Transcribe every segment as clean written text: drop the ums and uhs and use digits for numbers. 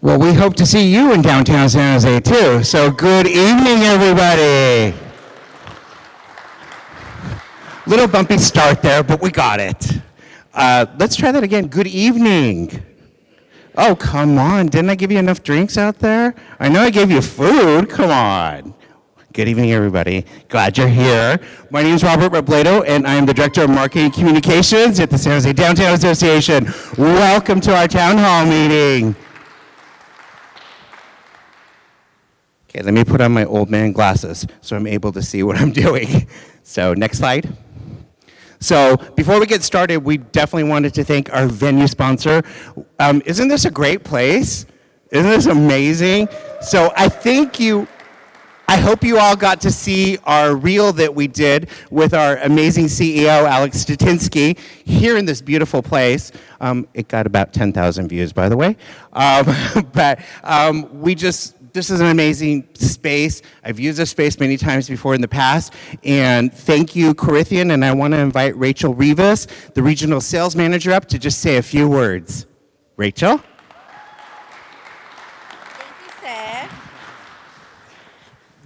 Well, we hope to see you in downtown San Jose too. So good evening, everybody. Little bumpy start there, but we got it. Let's try that again. Good evening. Oh, come on. Didn't I give you enough drinks out there? I know I gave you food. Come on. Good evening, everybody. Glad you're here. My name is Robert Robledo, and I am the Director of Marketing and Communications at the San Jose Downtown Association. Welcome to our town hall meeting. Okay, let me put on my old man glasses so I'm able to see what I'm doing. So next slide. So before we get started, we definitely wanted to thank our venue sponsor. Isn't this a great place? Isn't this amazing? So I hope you all got to see our reel that we did with our amazing CEO, Alex Stettinski, here in this beautiful place. It got about 10,000 views, by the way. This is an amazing space. I've used this space many times before in the past. And thank you, Corinthian. And I want to invite Rachel Rivas, the regional sales manager, up to just say a few words. Rachel?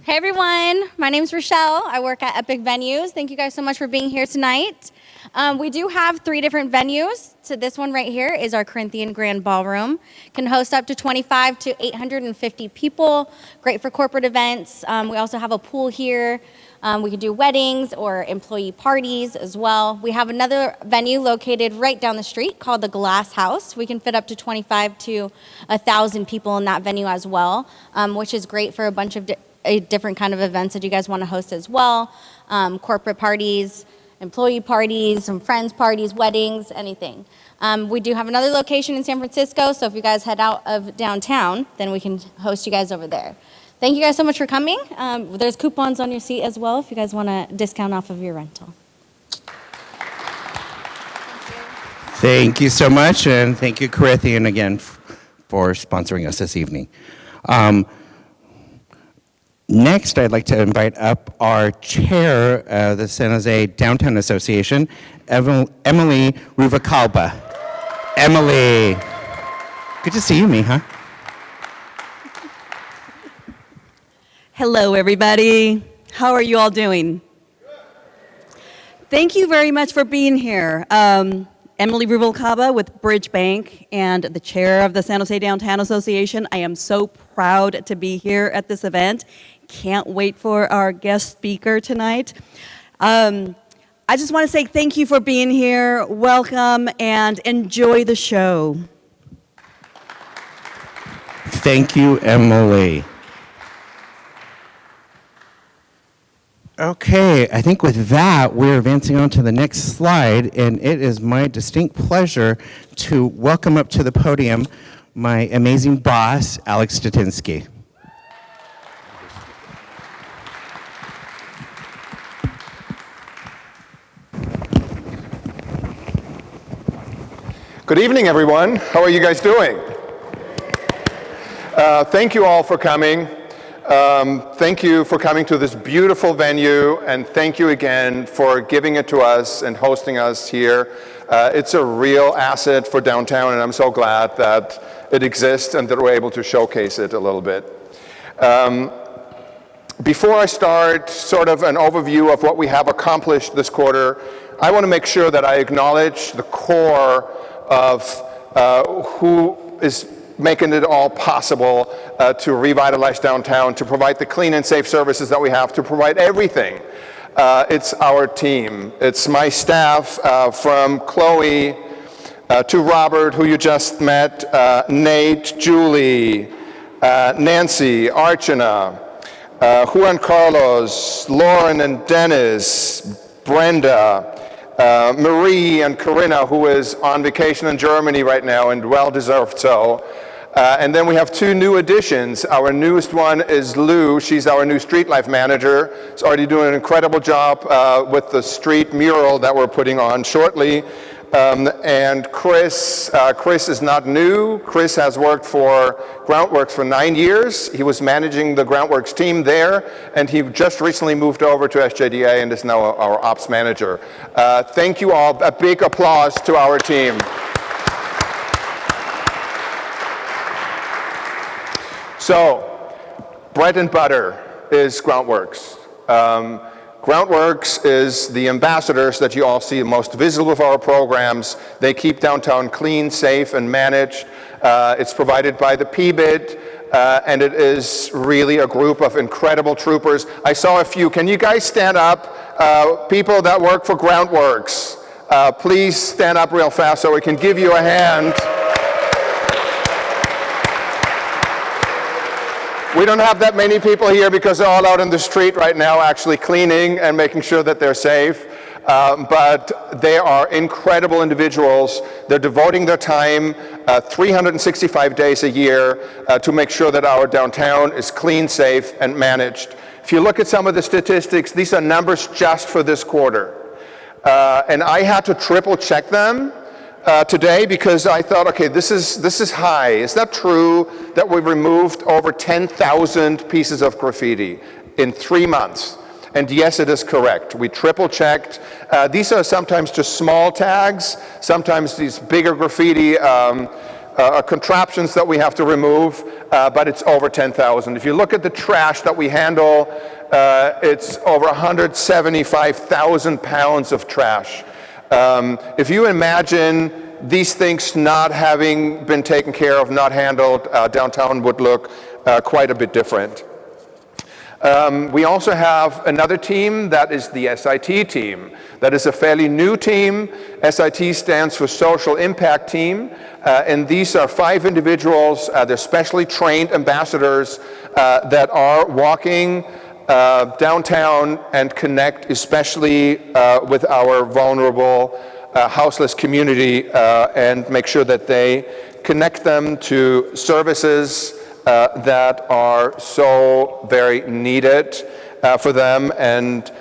Hey everyone, my name is Rochelle. I work at Epic Venues. Thank you guys so much for being here tonight. We do have 3 different venues. So this one right here is our Corinthian Grand Ballroom. Can host up to 25 to 850 people. Great for corporate events. We also have a pool here. We can do weddings or employee parties as well. We have another venue located right down the street called the Glass House. We can fit up to 25 to 1,000 people in that venue as well, which is great for a bunch of different kind of events that you guys want to host as well. Corporate parties, employee parties, some friends parties, weddings, anything. We do have another location in San Francisco, so if you guys head out of downtown, then we can host you guys over there. Thank you guys so much for coming. There's coupons on your seat as well if you guys want a discount off of your rental. Thank you so much, and thank you, Corinthian, again, for sponsoring us this evening. Next, I'd like to invite up our chair of the San Jose Downtown Association, Emily Ruvalcaba. Emily. Good to see you, Mija. Hello, everybody. How are you all doing? Thank you very much for being here. Emily Ruvalcaba with Bridge Bank and the chair of the San Jose Downtown Association. I am so proud to be here at this event. Can't wait for our guest speaker tonight. I just want to say thank you for being here. Welcome and enjoy the show. Thank you, Emily. Okay, I think with that, we're advancing on to the next slide, and it is my distinct pleasure to welcome up to the podium my amazing boss, Alex Stettinski. Good evening, everyone. How are you guys doing? Thank you all for coming. Thank you for coming to this beautiful venue, and thank you again for giving it to us and hosting us here. It's a real asset for downtown, and I'm so glad that it exists and that we're able to showcase it a little bit. Before I start sort of an overview of what we have accomplished this quarter, I want to make sure that I acknowledge the core of who is making it all possible to revitalize downtown, to provide the clean and safe services that we have, to provide everything. It's our team. It's my staff from Chloe to Robert, who you just met, Nate, Julie, Nancy, Archana, Juan Carlos, Lauren and Dennis, Brenda, Marie and Corinna, who is on vacation in Germany right now, and well-deserved so. And then we have 2 new additions. Our newest one is Lou. She's our new street life manager. She's already doing an incredible job with the street mural that we're putting on shortly. And Chris is not new. Chris has worked for Groundworks for 9 years. He was managing the Groundworks team there, and he just recently moved over to SJDA and is now our ops manager. Thank you all. A big applause to our team. So, bread and butter is Groundworks. Groundworks is the ambassadors that you all see most visible of our programs. They keep downtown clean, safe, and managed. It's provided by the PBID, and it is really a group of incredible troopers. I saw a few. Can you guys stand up? People that work for Groundworks, please stand up real fast so we can give you a hand. We don't have that many people here because they're all out in the street right now actually cleaning and making sure that they're safe. But they are incredible individuals. They're devoting their time 365 days a year to make sure that our downtown is clean, safe, and managed. If you look at some of the statistics, these are numbers just for this quarter. And I had to triple check them today because I thought, okay, this is high. Is that true that we removed over 10,000 pieces of graffiti in 3 months? And yes, it is correct. We triple checked. These are sometimes just small tags, sometimes these bigger graffiti contraptions that we have to remove, but it's over 10,000. If you look at the trash that we handle, it's over 175,000 pounds of trash. If you imagine these things not having been taken care of, not handled, downtown would look quite a bit different. We also have another team that is the SIT team. That is a fairly new team. SIT stands for Social Impact Team, and these are 5 individuals. They're specially trained ambassadors that are walking downtown and connect especially with our vulnerable houseless community and make sure that they connect them to services that are so very needed for them, and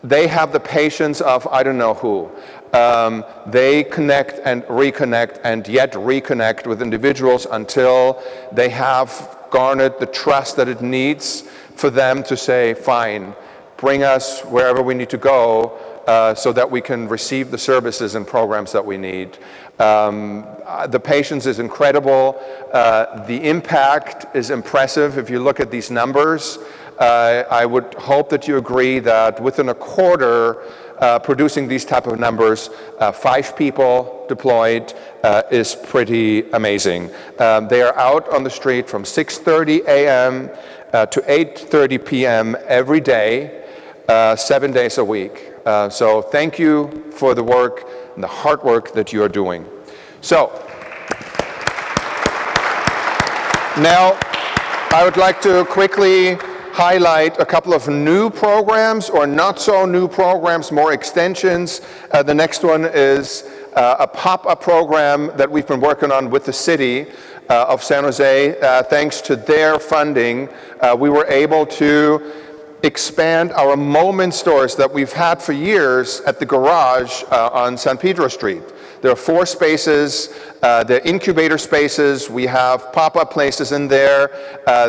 they have the patience of I don't know who. They connect and yet reconnect with individuals until they have garnered the trust that it needs for them to say, fine, bring us wherever we need to go so that we can receive the services and programs that we need. The patience is incredible. The impact is impressive. If you look at these numbers, I would hope that you agree that within a quarter, producing these type of numbers, 5 people deployed is pretty amazing. They are out on the street from 6:30 a.m. To 8:30 p.m. every day, 7 days a week. So thank you for the work and the hard work that you are doing. So now I would like to quickly highlight a couple of new programs or not so new programs, more extensions. The next one is a pop-up program that we've been working on with the city of San Jose. Thanks to their funding, we were able to expand our Moment stores that we've had for years at the garage on San Pedro Street. There are 4 spaces. They're incubator spaces. We have pop-up places in there.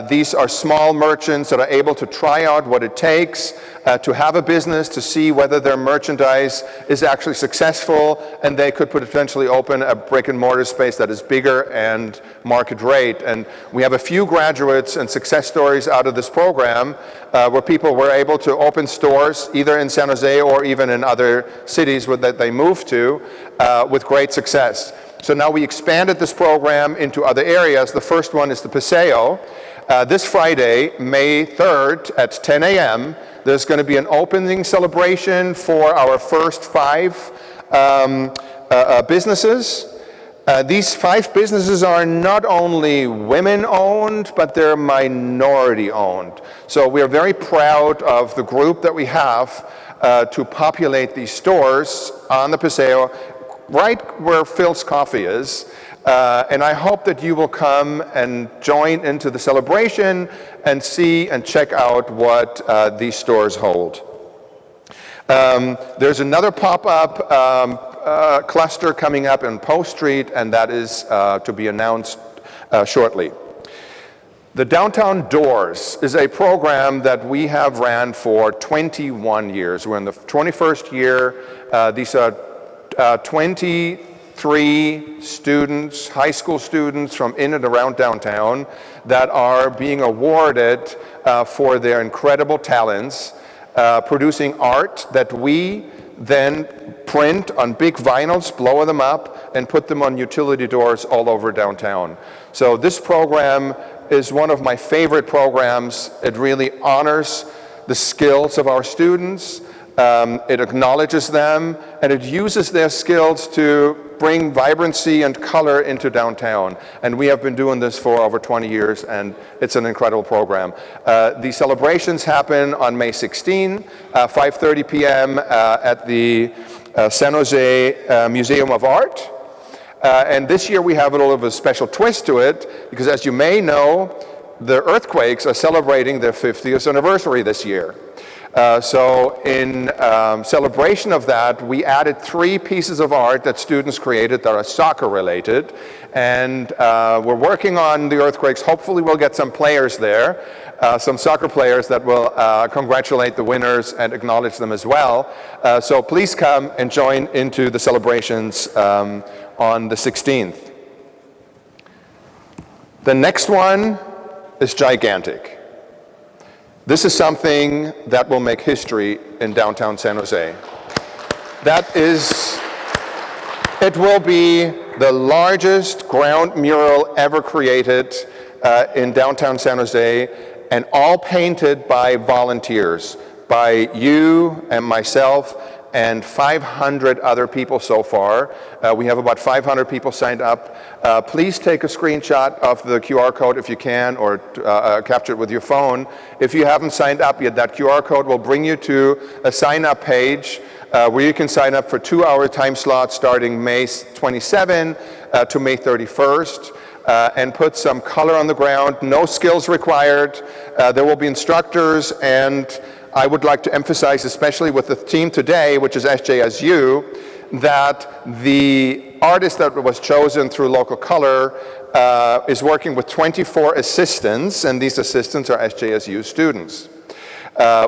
These are small merchants that are able to try out what it takes to have a business, to see whether their merchandise is actually successful, and they could potentially open a brick and mortar space that is bigger and market rate. And we have a few graduates and success stories out of this program where people were able to open stores either in San Jose or even in other cities that they moved to with great success. So now we expanded this program into other areas. The first one is the Paseo. This Friday, May 3rd at 10 a.m., there's going to be an opening celebration for our first 5 businesses. These 5 businesses are not only women-owned, but they're minority-owned. So we are very proud of the group that we have to populate these stores on the Paseo, right where Phil's Coffee is. And I hope that you will come and join into the celebration and see and check out what these stores hold. There's another pop-up cluster coming up in Post Street, and that is to be announced shortly. The Downtown Doors is a program that we have ran for 21 years. We're in the 21st year. These are 23 3 students, high school students from in and around downtown that are being awarded for their incredible talents, producing art that we then print on big vinyls, blow them up, and put them on utility doors all over downtown. So this program is one of my favorite programs. It really honors the skills of our students. It acknowledges them, and it uses their skills to bring vibrancy and color into downtown. And we have been doing this for over 20 years, and it's an incredible program. The celebrations happen on May 16, 5:30 p.m. At the San Jose Museum of Art. And this year we have a little of a special twist to it, because as you may know, the Earthquakes are celebrating their 50th anniversary this year. So in celebration of that, we added 3 pieces of art that students created that are soccer related. And we're working on the Earthquakes. Hopefully we'll get some players there, some soccer players that will congratulate the winners and acknowledge them as well. So please come and join into the celebrations on the 16th. The next one is gigantic. This is something that will make history in downtown San Jose. It will be the largest ground mural ever created in downtown San Jose, and all painted by volunteers, by you and myself and 500 other people so far. We have about 500 people signed up. Please take a screenshot of the QR code if you can, or capture it with your phone. If you haven't signed up yet, that QR code will bring you to a sign-up page where you can sign up for 2-hour time slots starting May 27 to May 31st. And put some color on the ground, no skills required. There will be instructors, and I would like to emphasize, especially with the theme today, which is SJSU, that the artist that was chosen through Local Color is working with 24 assistants, and these assistants are SJSU students.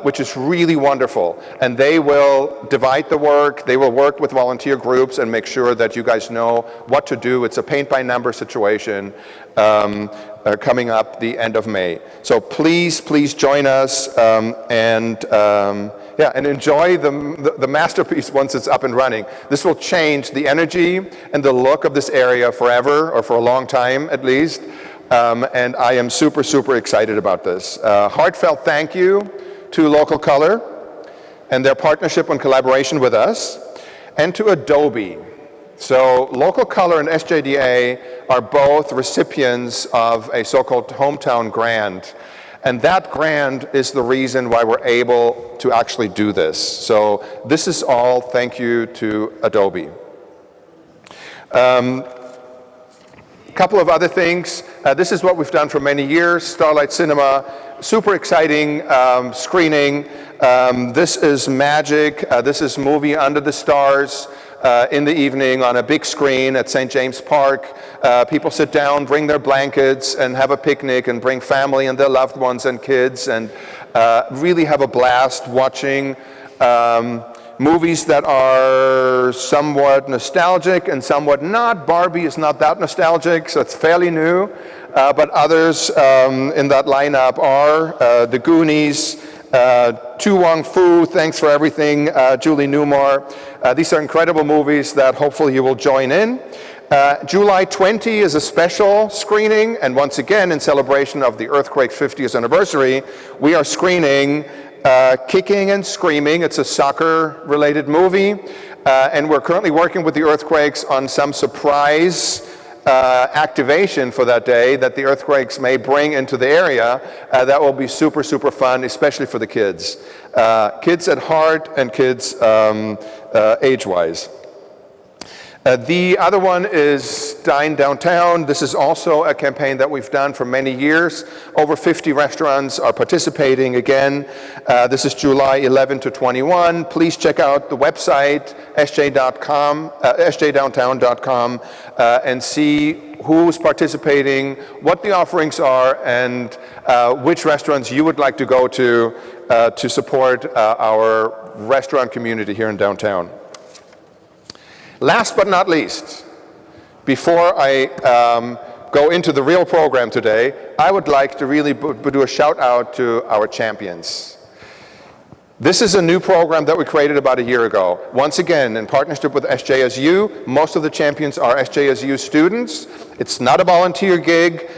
Which is really wonderful. And they will divide the work, they will work with volunteer groups and make sure that you guys know what to do. It's a paint-by-number situation coming up the end of May. So please join us and enjoy the masterpiece once it's up and running. This will change the energy and the look of this area forever, or for a long time at least. And I am super excited about this. Heartfelt thank you to Local Color and their partnership and collaboration with us, and to Adobe. So Local Color and SJDA are both recipients of a so-called hometown grant, and that grant is the reason why we're able to actually do this. So this is all thank you to Adobe. Couple of other things. This is what we've done for many years, Starlight Cinema, super exciting screening. This is magic. This is movie Under the Stars in the evening on a big screen at St. James Park. People sit down, bring their blankets, and have a picnic, and bring family and their loved ones and kids, and really have a blast watching movies that are somewhat nostalgic and somewhat not. Barbie is not that nostalgic, so it's fairly new. But others in that lineup are The Goonies, Tu Wong Fu, Thanks for Everything, Julie Newmar. These are incredible movies that hopefully you will join in. July 20 is a special screening, and once again, in celebration of the Earthquake's 50th anniversary, we are screening Kicking and Screaming. It's a soccer-related movie, and we're currently working with the Earthquakes on some surprise activation for that day that the Earthquakes may bring into the area. That will be super fun, especially for the kids. Kids at heart and kids age-wise. The other one is Dine Downtown. This is also a campaign that we've done for many years. Over 50 restaurants are participating again. This is July 11 to 21. Please check out the website, sjdowntown.com, and see who's participating, what the offerings are, and which restaurants you would like to go to support our restaurant community here in downtown. Last but not least, Before I go into the real program today, I would like to really do a shout out to our champions. This is a new program that we created about a year ago. Once again, in partnership with SJSU, most of the champions are SJSU students. It's not a volunteer gig.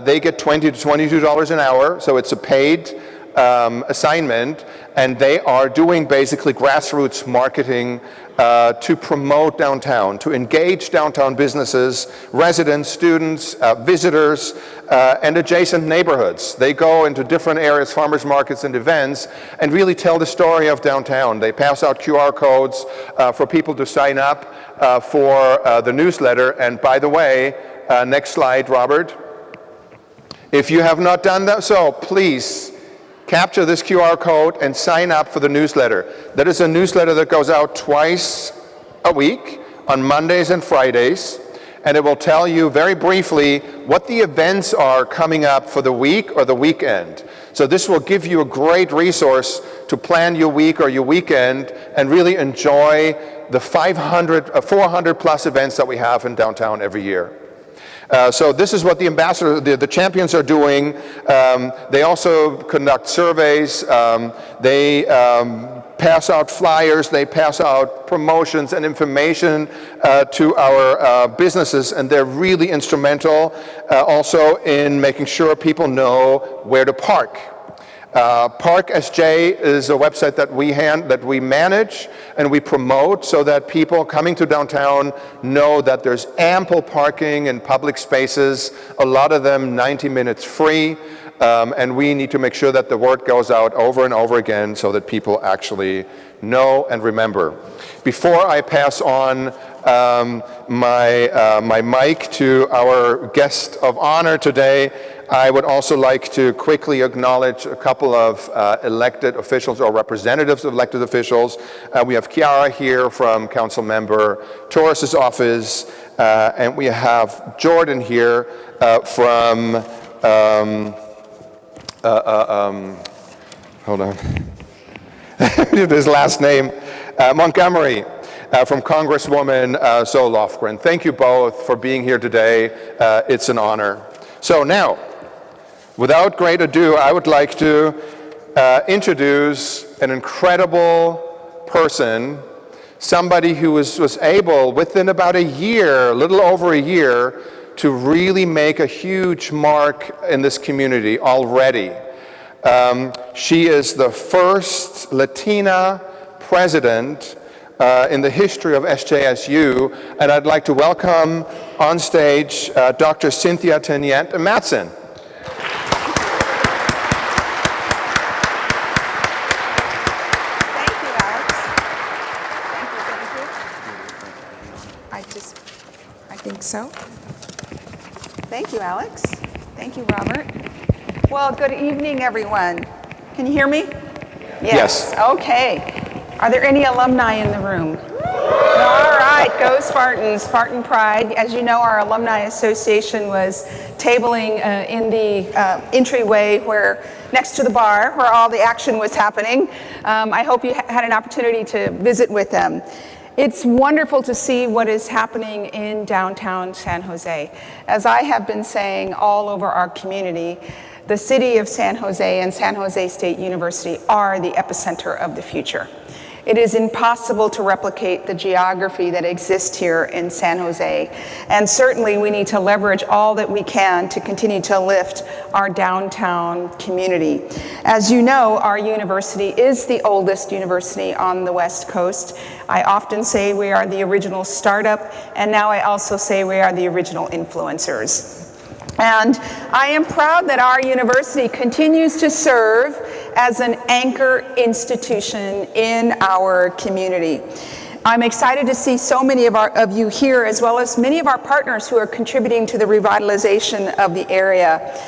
They get $20 to $22 an hour, so it's a paid assignment, and they are doing basically grassroots marketing to promote downtown, to engage downtown businesses, residents, students, visitors, and adjacent neighborhoods. They go into different areas, farmers markets and events, and really tell the story of downtown. They pass out QR codes for people to sign up for the newsletter. And by the way, next slide, Robert. If you have not done that, so please capture this QR code and sign up for the newsletter. That is a newsletter that goes out twice a week on Mondays and Fridays, and it will tell you very briefly what the events are coming up for the week or the weekend. So this will give you a great resource to plan your week or your weekend and really enjoy the 400 plus events that we have in downtown every year. So this is what the ambassadors, the champions are doing. They also conduct surveys. They pass out flyers. They pass out promotions and information to our businesses, and they're really instrumental also in making sure people know where to park. Park SJ is a website that we manage and we promote so that people coming to downtown know that there's ample parking in public spaces, a lot of them 90 minutes free, and we need to make sure that the word goes out over and over again so that people actually know and remember. Before I pass on my mic to our guest of honor today, I would also like to quickly acknowledge a couple of elected officials or representatives of elected officials. We have Chiara here from Council Member Torres's office, and we have Jordan here from, hold on, his last name, Montgomery. From Congresswoman Zoe Lofgren. Thank you both for being here today. It's an honor. So now, without great ado, I would like to introduce an incredible person, somebody who was able, within about a year, a little over a year, to really make a huge mark in this community already. She is the first Latina president in the history of SJSU, and I'd like to welcome on stage Dr. Cynthia Teniente-Matson. Thank you, Alex. Thank you. I think so. Thank you, Alex. Thank you, Robert. Well, good evening, everyone. Can you hear me? Yes. Okay. Are there any alumni in the room? All right, go Spartans, Spartan Pride. As you know, our Alumni Association was tabling in the entryway next to the bar where all the action was happening. I hope you had an opportunity to visit with them. It's wonderful to see what is happening in downtown San Jose. As I have been saying all over our community, the city of San Jose and San Jose State University are the epicenter of the future. It is impossible to replicate the geography that exists here in San Jose, and certainly we need to leverage all that we can to continue to lift our downtown community. As you know, our university is the oldest university on the West Coast. I often say we are the original startup, and now I also say we are the original influencers. And I am proud that our university continues to serve as an anchor institution in our community. I'm excited to see so many of you here, as well as many of our partners who are contributing to the revitalization of the area.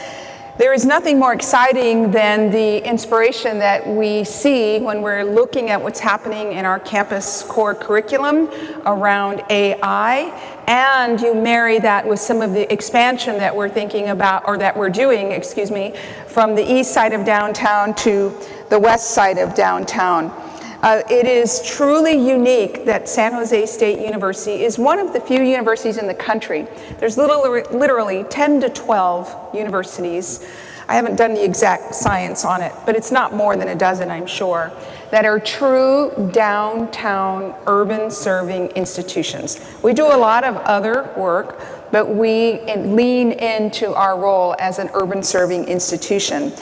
There is nothing more exciting than the inspiration that we see when we're looking at what's happening in our campus core curriculum around AI, and you marry that with some of the expansion that we're thinking about, or that we're doing, excuse me, from the east side of downtown to the west side of downtown. It is truly unique that San Jose State University is one of the few universities in the country. There's literally 10 to 12 universities. I haven't done the exact science on it, but it's not more than a dozen, I'm sure, that are true downtown urban serving institutions. We do a lot of other work, but we lean into our role as an urban serving institution.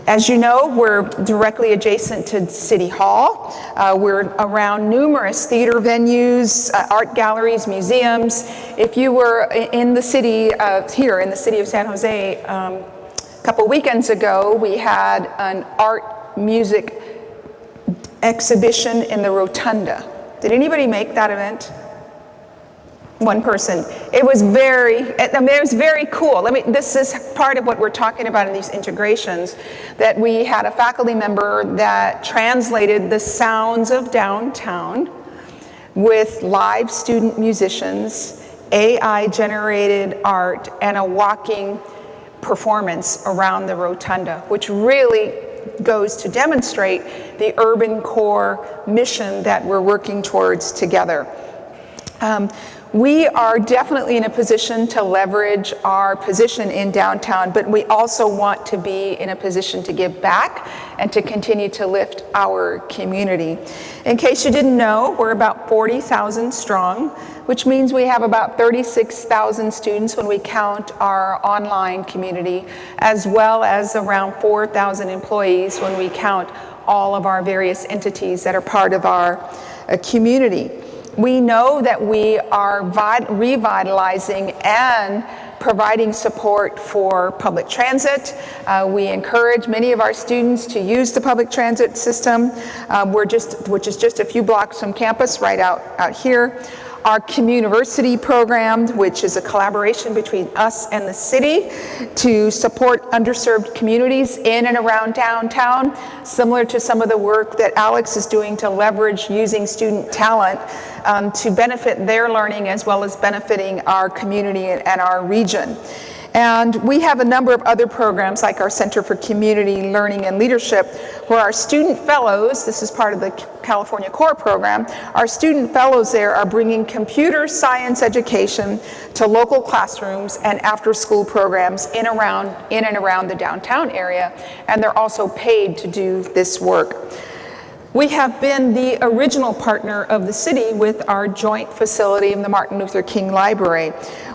As you know, we're directly adjacent to City Hall. We're around numerous theater venues, art galleries, museums. If you were in the city, here in the city of San Jose, a couple weekends ago, we had an art music exhibition in the Rotunda. Did anybody make that event? One person. It was it was very cool. This is part of what we're talking about in these integrations, that we had a faculty member that translated the sounds of downtown with live student musicians, AI-generated art, and a walking performance around the Rotunda, which really goes to demonstrate the urban core mission that we're working towards together. We are definitely in a position to leverage our position in downtown, but we also want to be in a position to give back and to continue to lift our community. In case you didn't know, we're about 40,000 strong, which means we have about 36,000 students when we count our online community, as well as around 4,000 employees when we count all of our various entities that are part of our community. We know that we are revitalizing and providing support for public transit. We encourage many of our students to use the public transit system, which is just a few blocks from campus, right out here. Our Communiversity program, which is a collaboration between us and the city to support underserved communities in and around downtown, similar to some of the work that Alex is doing to leverage using student talent to benefit their learning as well as benefiting our community and our region. And we have a number of other programs like our Center for Community Learning and Leadership, where our student fellows, this is part of the California Core program, our student fellows there are bringing computer science education to local classrooms and after-school programs in and around the downtown area, and they're also paid to do this work. We have been the original partner of the city with our joint facility in the Martin Luther King Library,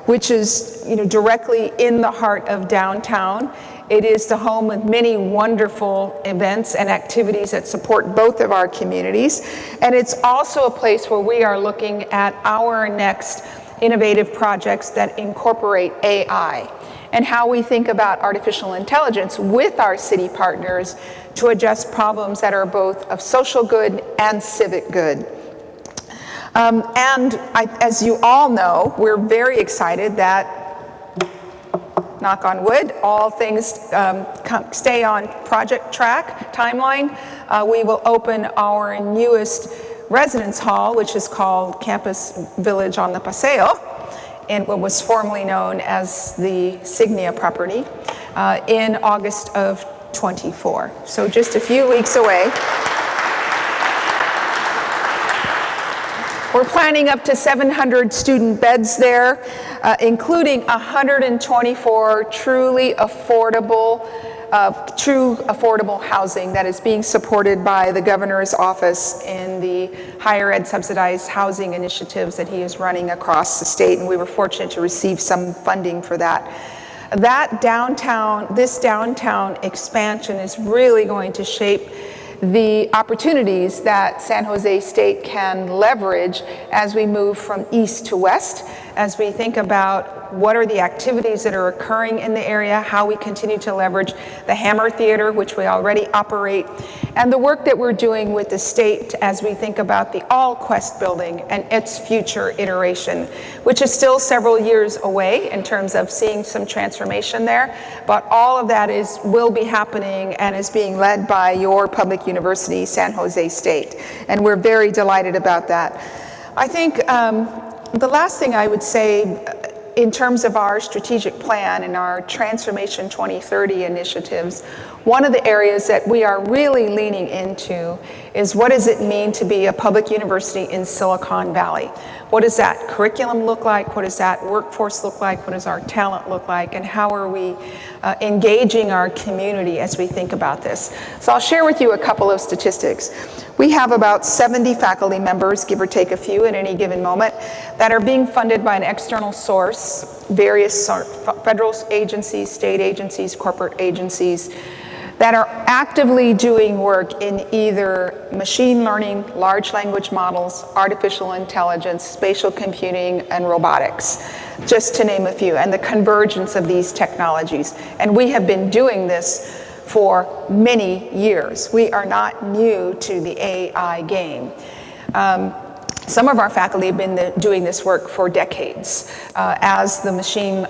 which is directly in the heart of downtown. It is the home of many wonderful events and activities that support both of our communities. And it's also a place where we are looking at our next innovative projects that incorporate AI and how we think about artificial intelligence with our city partners to address problems that are both of social good and civic good. As you all know, we're very excited that, knock on wood, all things stay on project track, timeline. We will open our newest residence hall, which is called Campus Village on the Paseo, in what was formerly known as the Cygnia property, in August of 24. So just a few weeks away. We're planning up to 700 student beds there, including 124 truly affordable, housing that is being supported by the governor's office in the higher ed subsidized housing initiatives that he is running across the state, and we were fortunate to receive some funding for that. This downtown expansion is really going to shape the opportunities that San Jose State can leverage as we move from east to west, as we think about what are the activities that are occurring in the area, how we continue to leverage the Hammer Theater, which we already operate, and the work that we're doing with the state as we think about the All Quest building and its future iteration, which is still several years away in terms of seeing some transformation there, but all of that will be happening and is being led by your public university, San Jose State, and we're very delighted about that. I think the last thing I would say in terms of our strategic plan and our Transformation 2030 initiatives, One of the areas that we are really leaning into is what does it mean to be a public university in Silicon Valley? What does that curriculum look like? What does that workforce look like? What does our talent look like? And how are we engaging our community as we think about this? So I'll share with you a couple of statistics. We have about 70 faculty members, give or take a few at any given moment, that are being funded by an external source, various federal agencies, state agencies, corporate agencies, that are actively doing work in either machine learning, large language models, artificial intelligence, spatial computing, and robotics, just to name a few, and the convergence of these technologies. And we have been doing this for many years. We are not new to the AI game. Some of our faculty have been doing this work for decades as the machine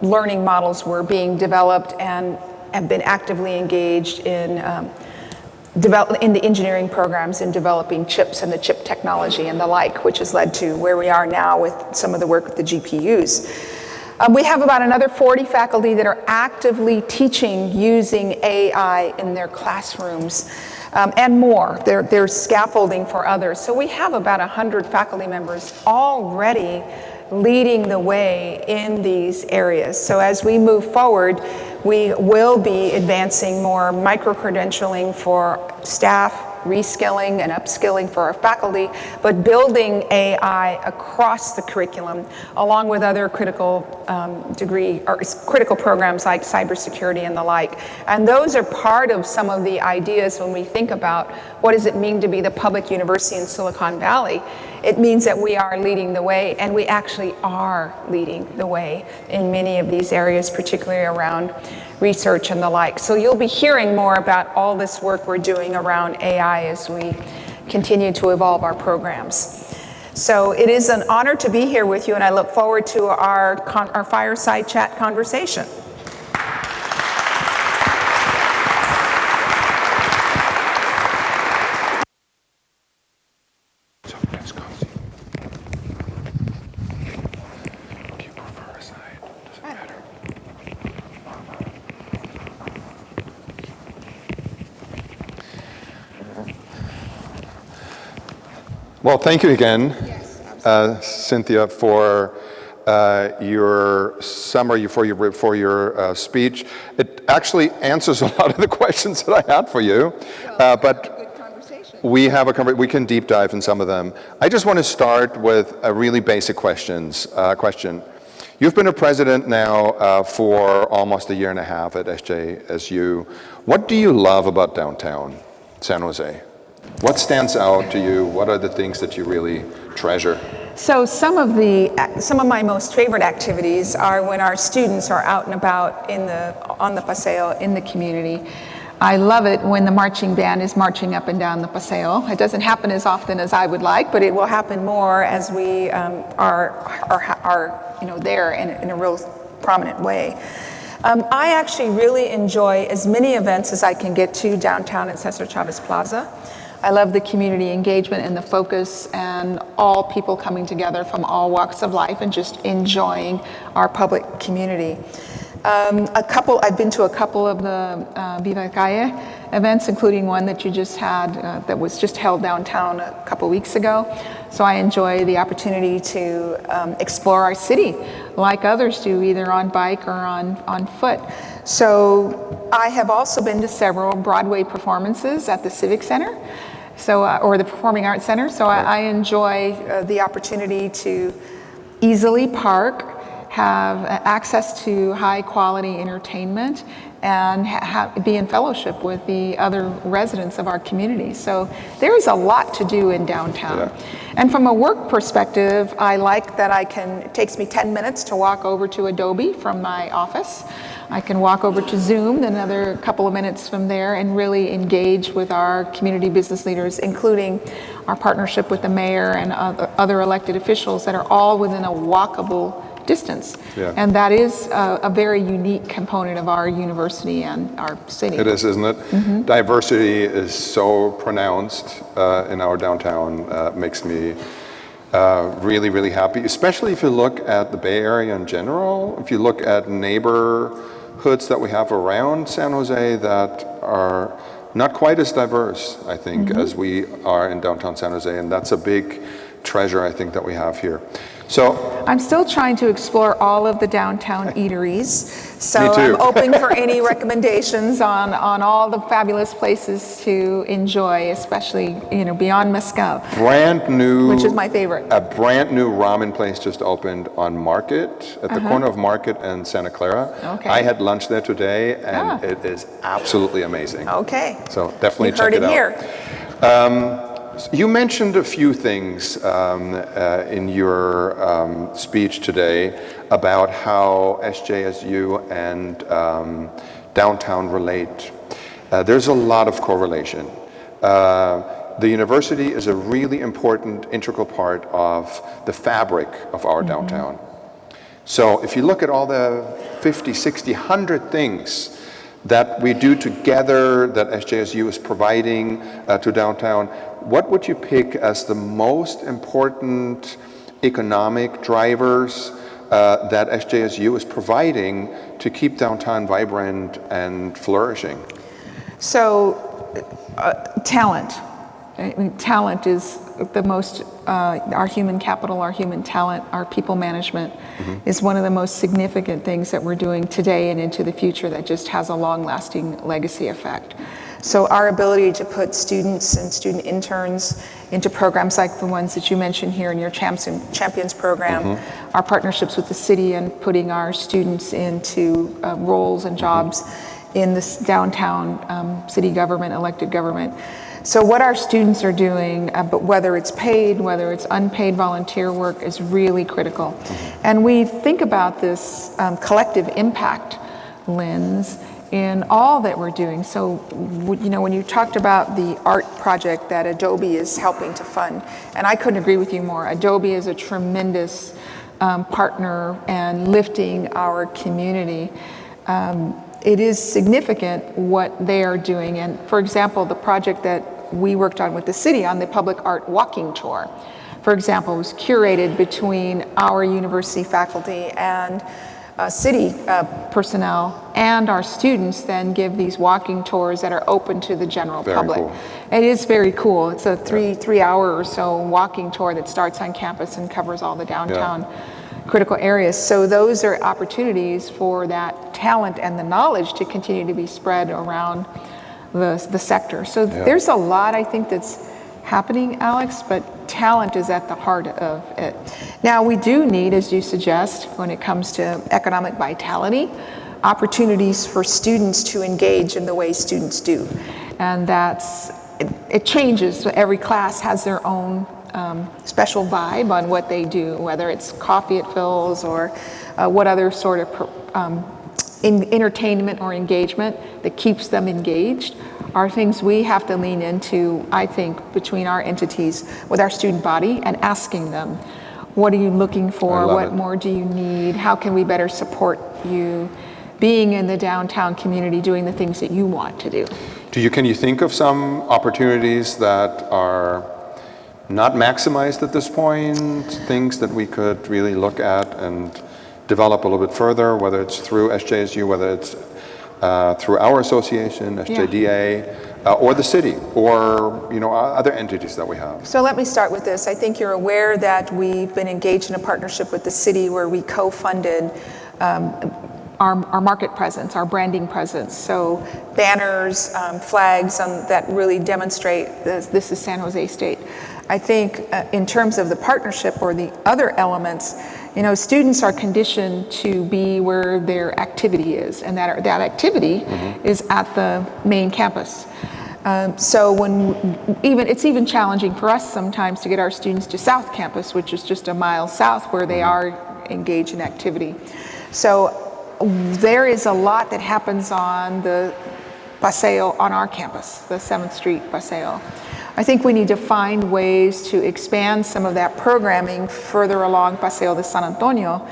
learning models were being developed and have been actively engaged in the engineering programs in developing chips and the chip technology and the like, which has led to where we are now with some of the work with the GPUs. We have about another 40 faculty that are actively teaching using AI in their classrooms and more. They're scaffolding for others. So we have about 100 faculty members already leading the way in these areas. So as we move forward, we will be advancing more micro-credentialing for staff, reskilling and upskilling for our faculty, but building AI across the curriculum, along with other critical critical programs like cybersecurity and the like. And those are part of some of the ideas when we think about what does it mean to be the public university in Silicon Valley. It means that we are leading the way, and we actually are leading the way in many of these areas, particularly around research and the like. So you'll be hearing more about all this work we're doing around AI as we continue to evolve our programs. So it is an honor to be here with you, and I look forward to our fireside chat conversation. Well, thank you again, Cynthia, for your summary, for your speech. It actually answers a lot of the questions that I had for you, but we can deep dive in some of them. I just want to start with a really basic question. You've been a president now for almost a year and a half at SJSU. What do you love about downtown San Jose? What stands out to you? What are the things that you really treasure? So some of my most favorite activities are when our students are out and about on the Paseo in the community. I love it when the marching band is marching up and down the Paseo. It doesn't happen as often as I would like, but it will happen more as we are there in a real prominent way. I actually really enjoy as many events as I can get to downtown at Cesar Chavez Plaza. I love the community engagement and the focus and all people coming together from all walks of life and just enjoying our public community. I've been to a couple of the Viva Calle events, including one that you just had that was just held downtown a couple weeks ago. So I enjoy the opportunity to explore our city like others do, either on bike or on foot. So I have also been to several Broadway performances at the Civic Center, or the Performing Arts Center. So I enjoy the opportunity to easily park, have access to high quality entertainment, and be in fellowship with the other residents of our community. So there is a lot to do in downtown. Yeah. And from a work perspective, I like that it takes me 10 minutes to walk over to Adobe from my office. I can walk over to Zoom another couple of minutes from there and really engage with our community business leaders, including our partnership with the mayor and other elected officials that are all within a walkable distance. Yeah. And that is a very unique component of our university and our city. It is, isn't it? Mm-hmm. Diversity is so pronounced in our downtown. Makes me really, really happy, especially if you look at the Bay Area in general. If you look at neighbor neighborhoods that we have around San Jose that are not quite as diverse, I think, as we are in downtown San Jose, and that's a big treasure, I think, that we have here. So I'm still trying to explore all of the downtown eateries. So Me too. I'm open for any recommendations on all the fabulous places to enjoy, especially, beyond Mezcal, brand new, which is my favorite. a brand new ramen place just opened on Market, at the corner of Market and Santa Clara. Okay. I had lunch there today, and it is absolutely amazing. Okay. So definitely You've check heard it out. here. You mentioned a few things in your speech today about how SJSU and downtown relate. There's a lot of correlation. The university is a really important, integral part of the fabric of our downtown. So if you look at all the 50, 60, 100 things that we do together, that SJSU is providing to downtown, what would you pick as the most important economic drivers that SJSU is providing to keep downtown vibrant and flourishing? So, talent. I mean, talent is the most, our human capital, our human talent, our people management is one of the most significant things that we're doing today and into the future that just has a long-lasting legacy effect. So our ability to put students and student interns into programs like the ones that you mentioned here in your Champions program, our partnerships with the city and putting our students into roles and jobs in this downtown city government, elected government. So what our students are doing, but whether it's paid, whether it's unpaid volunteer work, is really critical. And we think about this collective impact lens in all that we're doing. So, when you talked about the art project that Adobe is helping to fund, and I couldn't agree with you more. Adobe is a tremendous partner and lifting our community. It is significant what they are doing. And for example, the project that we worked on with the city on the public art walking tour, for example, was curated between our university faculty and city personnel, and our students then give these walking tours that are open to the general public. Cool. It is very cool. It's a three hour or so walking tour that starts on campus and covers all the downtown critical areas. So those are opportunities for that talent and the knowledge to continue to be spread around the sector. So there's a lot, I think, that's happening, Alex, but talent is at the heart of it. Now, we do need, as you suggest, when it comes to economic vitality, opportunities for students to engage in the way students do. And it changes. So every class has their own special vibe on what they do, whether it's coffee at Phil's or what other sort of entertainment or engagement that keeps them engaged, are things we have to lean into, I think, between our entities with our student body and asking them, what are you looking for? What more do you need? How can we better support you being in the downtown community, doing the things that you want to do? Can you think of some opportunities that are not maximized at this point, things that we could really look at and develop a little bit further, whether it's through SJSU, whether it's through our association, SJDA, or the city, or other entities that we have? So let me start with this. I think you're aware that we've been engaged in a partnership with the city where we co-funded our market presence, our branding presence. So banners, flags that really demonstrate this is San Jose State. I think in terms of the partnership or the other elements, students are conditioned to be where their activity is, and that activity is at the main campus. So it's even challenging for us sometimes to get our students to South Campus, which is just a mile south, where they are engaged in activity. So there is a lot that happens on the Paseo on our campus, the 7th Street Paseo. I think we need to find ways to expand some of that programming further along Paseo de San Antonio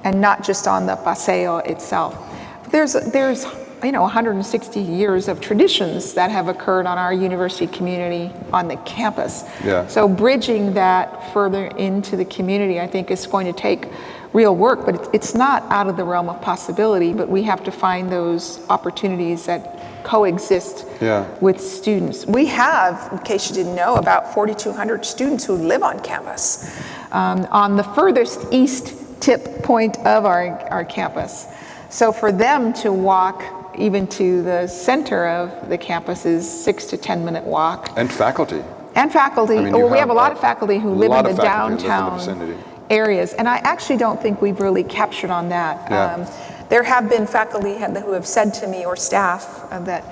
and not just on the Paseo itself. There's 160 years of traditions that have occurred on our university community on the campus. Yeah. So bridging that further into the community, I think, is going to take real work, but it's not out of the realm of possibility, but we have to find those opportunities that coexist with students. We have, in case you didn't know, about 4,200 students who live on campus, on the furthest east tip point of our campus. So for them to walk even to the center of the campus is 6 to 10 minute walk. And faculty. And faculty. I mean, Well, we have a lot of faculty who live in the downtown vicinity. areas, and I actually don't think we've really captured on that. There have been faculty who have said to me, or staff, that,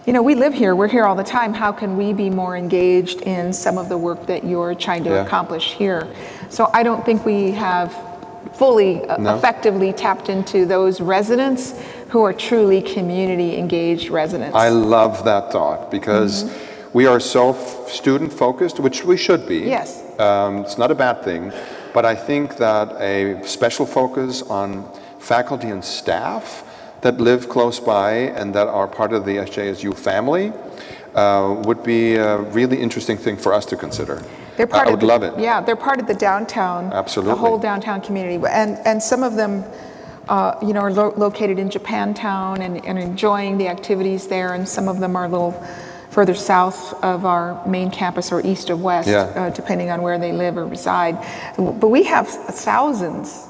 you know, we live here, we're here all the time, how can we be more engaged in some of the work that you're trying to accomplish here? So I don't think we have fully effectively tapped into those residents who are truly community engaged residents. I love that thought, because we are so student focused, which we should be. Yes. It's not a bad thing, but I think that a special focus on faculty and staff that live close by and that are part of the SJSU family would be a really interesting thing for us to consider. I would love it. Yeah, they're part of the downtown, absolutely, the whole downtown community, and some of them, you know, are located in Japantown and enjoying the activities there, and some of them are a little further south of our main campus or east or west, depending on where they live or reside. But we have thousands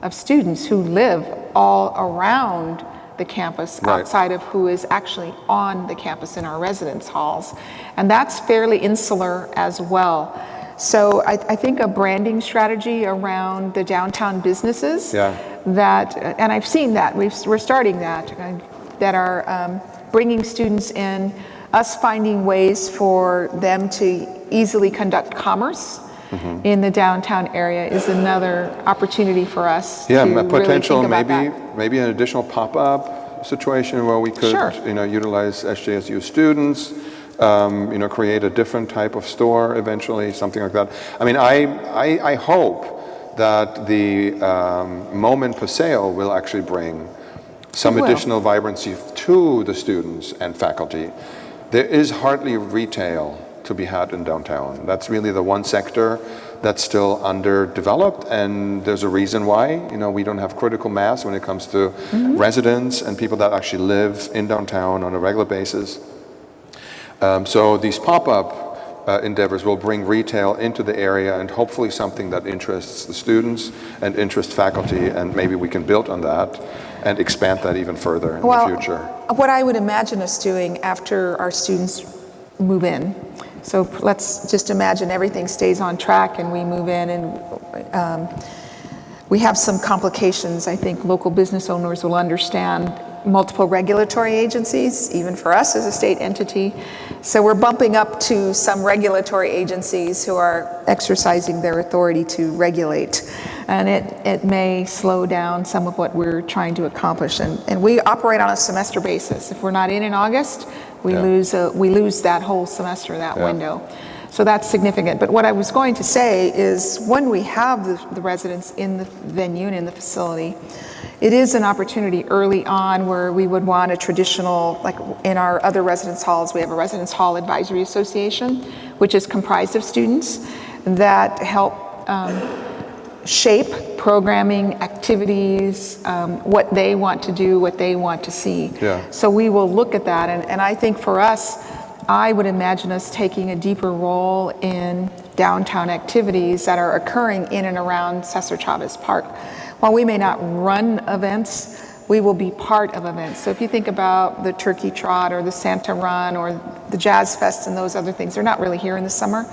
of students who live all around the campus, outside of who is actually on the campus in our residence halls. And that's fairly insular as well. So I think a branding strategy around the downtown businesses that, and I've seen that, we're starting that are bringing students in, us finding ways for them to easily conduct commerce in the downtown area is another opportunity for us. Yeah, to a potential really think about maybe an additional pop-up situation where we could you know, utilize SJSU students, you know, create a different type of store eventually, something like that. I mean, I hope that the Moment Paseo will actually bring some additional vibrancy to the students and faculty. There is hardly retail to be had in downtown. That's really the one sector that's still underdeveloped, and there's a reason why. You know, we don't have critical mass when it comes to residents and people that actually live in downtown on a regular basis. So these pop-up endeavors will bring retail into the area, and hopefully something that interests the students and interests faculty, and maybe we can build on that and expand that even further in the future. What I would imagine us doing after our students move in, so let's just imagine everything stays on track and we move in, and we have some complications. I think local business owners will understand multiple regulatory agencies, even for us as a state entity. So we're bumping up to some regulatory agencies who are exercising their authority to regulate. And it may slow down some of what we're trying to accomplish. And we operate on a semester basis. If we're not in August, we lose that whole semester, that window. So that's significant. But what I was going to say is when we have the residents in the venue and in the facility, it is an opportunity early on where we would want a traditional, like in our other residence halls, we have a Residence Hall Advisory Association, which is comprised of students that help shape programming, activities, what they want to do, what they want to see. So we will look at that, and I think for us, I would imagine us taking a deeper role in downtown activities that are occurring in and around Cesar Chavez Park. While we may not run events, we will be part of events. So if you think about the Turkey Trot or the Santa Run or the Jazz Fest and those other things, they're not really here in the summer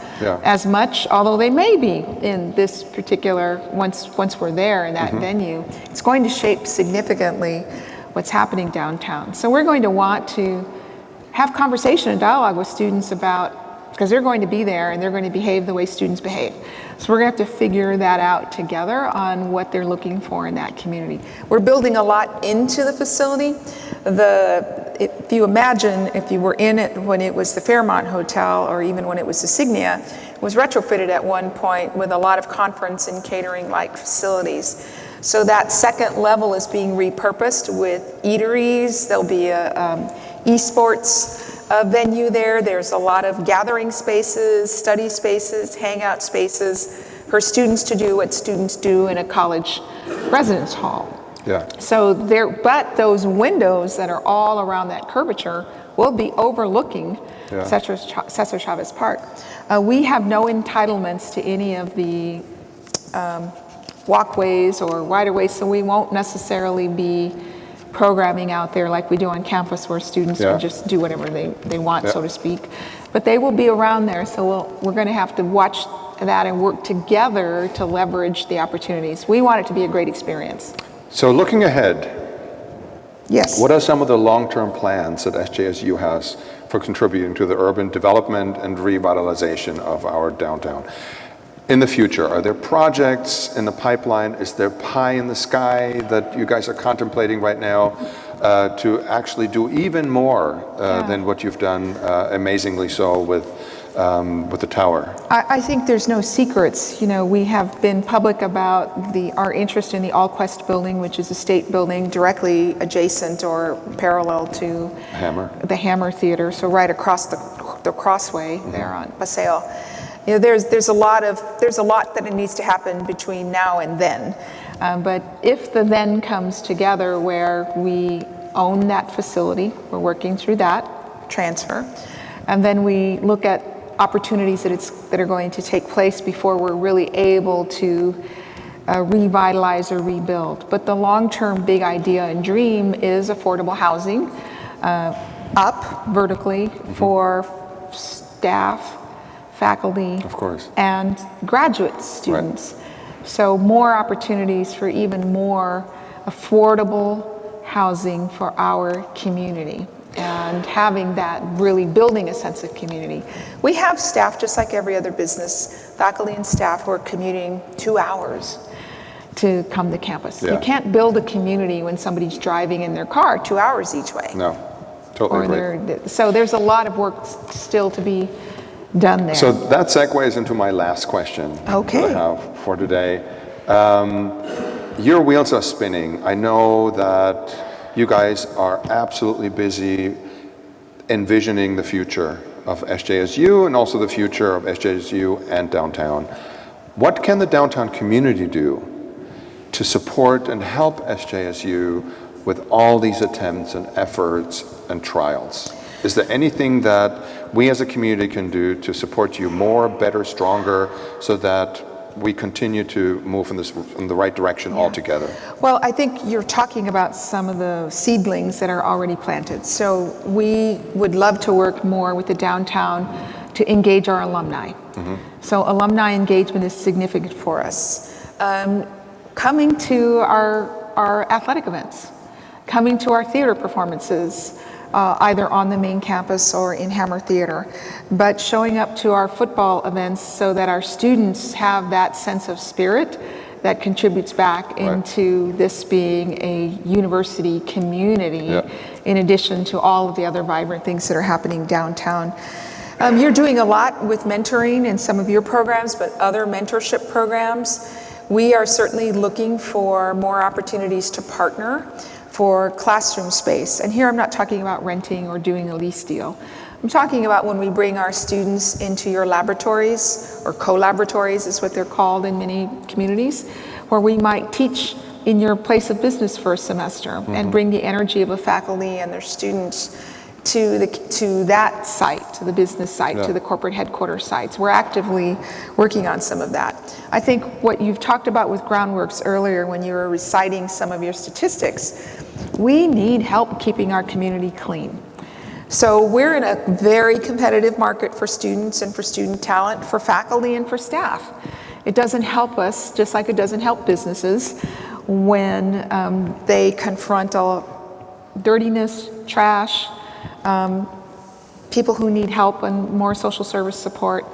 as much, although they may be in this particular, once we're there in that venue. It's going to shape significantly what's happening downtown. So we're going to want to have conversation and dialogue with students about, because they're going to be there and they're going to behave the way students behave. So we're going to have to figure that out together on what they're looking for in that community. We're building a lot into the facility. If you imagine, if you were in it when it was the Fairmont Hotel or even when it was the Signia, it was retrofitted at one point with a lot of conference and catering-like facilities. So that second level is being repurposed with eateries. There'll be a esports venue there. There's a lot of gathering spaces, study spaces, hangout spaces her students to do what students do in a college residence hall. Yeah. So but those windows that are all around that curvature will be overlooking Cesar Chavez Park. We have no entitlements to any of the walkways or right-of-ways, so we won't necessarily be programming out there like we do on campus where students can just do whatever they want, so to speak. But they will be around there, so we're going to have to watch that and work together to leverage the opportunities. We want it to be a great experience. So looking ahead, yes. What are some of the long-term plans that SJSU has for contributing to the urban development and revitalization of our downtown? In the future, are there projects in the pipeline? Is there pie in the sky that you guys are contemplating right now to actually do even more than what you've done amazingly so with the tower? I think there's no secrets. You know, we have been public about our interest in the Allquest building, which is a state building directly adjacent or parallel to the Hammer Theater, so right across the crossway there on Paseo. You know, there's a lot that it needs to happen between now and then. But if the then comes together where we own that facility, we're working through that transfer, and then we look at opportunities that are going to take place before we're really able to revitalize or rebuild. But the long-term big idea and dream is affordable housing up vertically for staff, faculty, of course, and graduate students. So more opportunities for even more affordable housing for our community, and having that, really building a sense of community. We have staff, just like every other business, faculty and staff who are commuting 2 hours to come to campus. You can't build a community when somebody's driving in their car 2 hours each way. No, totally agree. So there's a lot of work still to be done there. So that segues into my last question that I have for today. Your wheels are spinning. I know that you guys are absolutely busy envisioning the future of SJSU and also the future of SJSU and downtown. What can the downtown community do to support and help SJSU with all these attempts and efforts and trials? Is there anything that we as a community can do to support you more, better, stronger, so that we continue to move in the right direction altogether? Well, I think you're talking about some of the seedlings that are already planted. So we would love to work more with the downtown to engage our alumni. So alumni engagement is significant for us. Coming to our athletic events, coming to our theater performances, either on the main campus or in Hammer Theater, but showing up to our football events so that our students have that sense of spirit that contributes back into this being a university community, in addition to all of the other vibrant things that are happening downtown. You're doing a lot with mentoring in some of your programs, but other mentorship programs. We are certainly looking for more opportunities to partner for classroom space. And here I'm not talking about renting or doing a lease deal. I'm talking about when we bring our students into your laboratories, or co-laboratories is what they're called in many communities, where we might teach in your place of business for a semester and bring the energy of a faculty and their students to that site, to the business site, to the corporate headquarters sites. We're actively working on some of that. I think what you've talked about with Groundworks earlier when you were reciting some of your statistics, we need help keeping our community clean. So we're in a very competitive market for students and for student talent, for faculty and for staff. It doesn't help us, just like it doesn't help businesses, when they confront dirtiness, trash, people who need help and more social service support,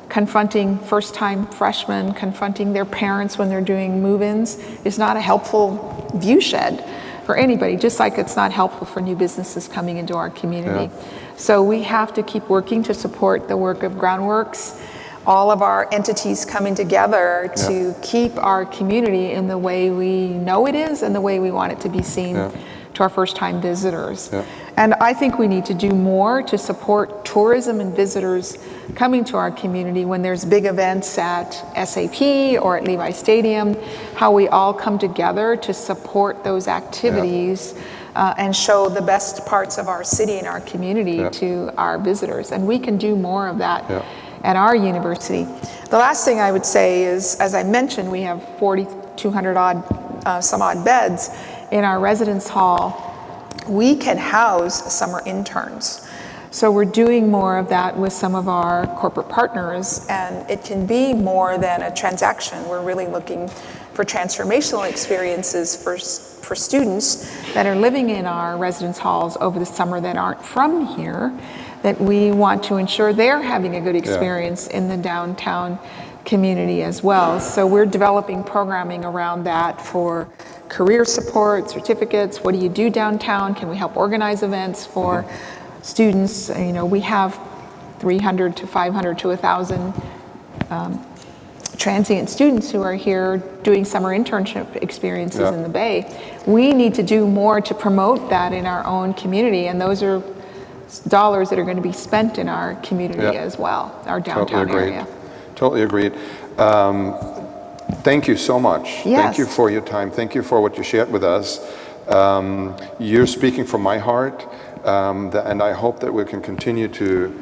confronting first-time freshmen, confronting their parents when they're doing move-ins is not a helpful viewshed for anybody, just like it's not helpful for new businesses coming into our community. So we have to keep working to support the work of Groundworks, all of our entities coming together to keep our community in the way we know it is and the way we want it to be seen to our first-time visitors. Yeah. And I think we need to do more to support tourism and visitors coming to our community when there's big events at SAP or at Levi Stadium, how we all come together to support those activities and show the best parts of our city and our community to our visitors. And we can do more of that at our university. The last thing I would say is, as I mentioned, we have 4,200 some odd beds in our residence hall. We can house summer interns. So we're doing more of that with some of our corporate partners, and it can be more than a transaction. We're really looking for transformational experiences for students that are living in our residence halls over the summer that aren't from here, that we want to ensure they're having a good experience in the downtown community as well. So we're developing programming around that for career support, certificates. What do you do downtown? Can we help organize events for students? You know, we have 300 to 500 to 1,000 transient students who are here doing summer internship experiences in the Bay. We need to do more to promote that in our own community, and those are dollars that are going to be spent in our community as well, our downtown area. Totally agreed. Thank you so much. Yes. Thank you for your time. Thank you for what you shared with us. You're speaking from my heart, and I hope that we can continue to